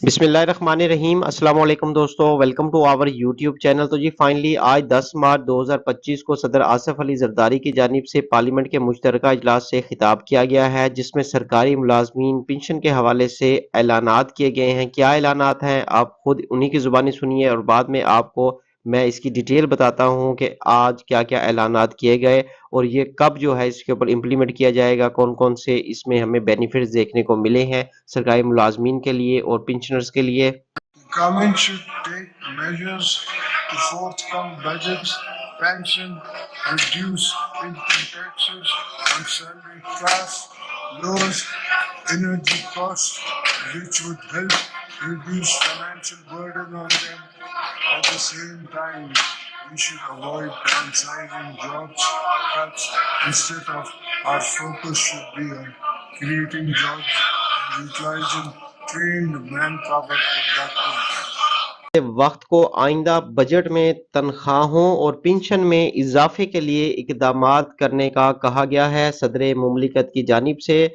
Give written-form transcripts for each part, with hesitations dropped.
بسم اللہ الرحمن الرحیم۔ السلام علیکم دوستو، welcome to our YouTube channel. تو جی فائنلی آج 10 مارچ 2025 کو صدر آصف علی زرداری کی جانب سے پارلیمنٹ کے مشترکہ اجلاس سے خطاب کیا گیا ہے، جس میں سرکاری ملازمین پنشن کے حوالے سے اعلانات کیے گئے ہیں۔ کیا اعلانات ہیں آپ خود انہی کی زبانی سنیے، اور بعد میں آپ کو میں اس کی ڈیٹیل بتاتا ہوں کہ آج کیا کیا اعلانات کیے گئے اور یہ کب جو ہے اس کے اوپر امپلیمنٹ کیا جائے گا، کون کون سے اس میں ہمیں بینیفٹس دیکھنے کو ملے ہیں سرکاری ملازمین کے لیے اور پنشنرز کے لیے۔ Government should take measures to forthcome budgets, pension, reduce income taxes on salary class, lowers energy costs, which would help reduce financial burden on them. At the same time, we should avoid downsizing jobs cuts. Instead of our focus should be on creating jobs and utilizing trained manpower productively. وقت کو آئندہ budget میں تنخواہوں اور pension میں اضافے کے لیے اقدامات کرنے کا کہا گیا ہے صدر مملکت کی جانب سے۔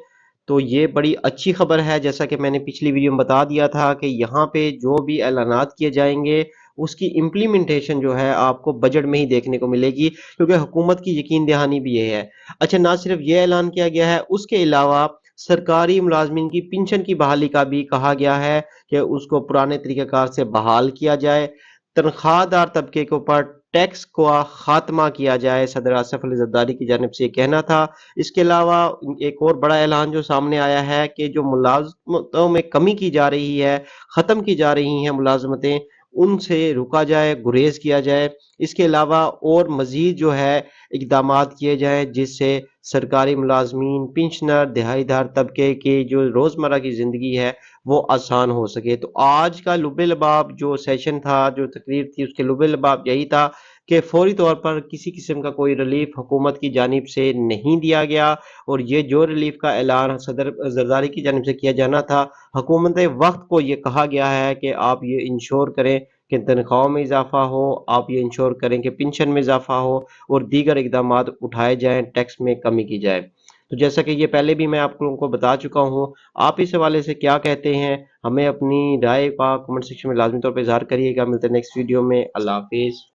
تو یہ بڑی اچھی خبر ہے، جیسا کہ میں نے پچھلی ویڈیو میں بتا دیا تھا کہ یہاں پہ جو بھی اعلانات کیے جائیں گے اس کی امپلیمنٹیشن جو ہے آپ کو بجٹ میں ہی دیکھنے کو ملے گی، کیونکہ حکومت کی یقین دہانی بھی یہ ہے۔ اچھا، نہ صرف یہ اعلان کیا گیا ہے، اس کے علاوہ سرکاری ملازمین کی پنشن کی بحالی کا بھی کہا گیا ہے کہ اس کو پرانے طریقہ کار سے بحال کیا جائے، تنخواہ دار طبقے کے اوپر ٹیکس کا خاتمہ کیا جائے، صدر آصف علی زرداری کی جانب سے یہ کہنا تھا۔ اس کے علاوہ ایک اور بڑا اعلان جو سامنے آیا ہے کہ جو ملازمتوں میں کمی کی جا رہی ہے، ختم کی جا رہی ہیں ملازمتیں، ان سے رکا جائے، گریز کیا جائے۔ اس کے علاوہ اور مزید جو ہے اقدامات کیے جائیں جس سے سرکاری ملازمین، پنشنر، دہائی دار طبقے کی جو روزمرہ کی زندگی ہے وہ آسان ہو سکے۔ تو آج کا لب لباب جو سیشن تھا، جو تقریر تھی، اس کے لب لباب یہی تھا کہ فوری طور پر کسی قسم کا کوئی ریلیف حکومت کی جانب سے نہیں دیا گیا، اور یہ جو ریلیف کا اعلان صدر زرداری کی جانب سے کیا جانا تھا، حکومت وقت کو یہ کہا گیا ہے کہ آپ یہ انشور کریں کہ تنخواہوں میں اضافہ ہو، آپ یہ انشور کریں کہ پنشن میں اضافہ ہو، اور دیگر اقدامات اٹھائے جائیں، ٹیکس میں کمی کی جائے۔ تو جیسا کہ یہ پہلے بھی میں آپ لوگوں کو بتا چکا ہوں، آپ اس حوالے سے کیا کہتے ہیں؟ ہمیں اپنی رائے کا کمنٹ سیکشن میں لازمی طور پہ اظہار کریے گا۔ ملتے ہیں نیکسٹ ویڈیو میں۔ اللہ حافظ۔